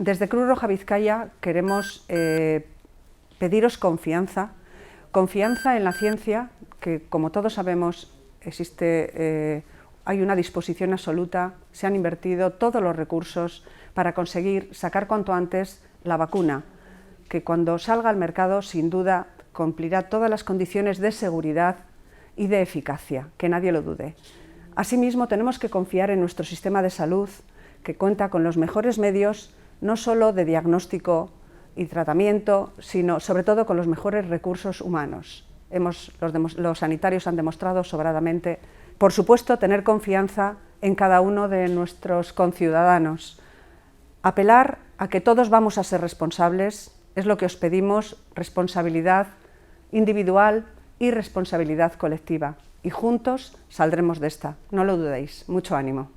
Desde Cruz Roja Vizcaya queremos pediros confianza en la ciencia, que como todos sabemos hay una disposición absoluta, se han invertido todos los recursos para conseguir sacar cuanto antes la vacuna, que cuando salga al mercado sin duda cumplirá todas las condiciones de seguridad y de eficacia, que nadie lo dude. Asimismo, tenemos que confiar en nuestro sistema de salud, que cuenta con los mejores medios, no solo de diagnóstico y tratamiento, sino sobre todo con los mejores recursos humanos. Los sanitarios han demostrado sobradamente. Por supuesto, tener confianza en cada uno de nuestros conciudadanos. Apelar a que todos vamos a ser responsables, es lo que os pedimos, responsabilidad individual y responsabilidad colectiva. Y juntos saldremos de esta, no lo dudéis. Mucho ánimo.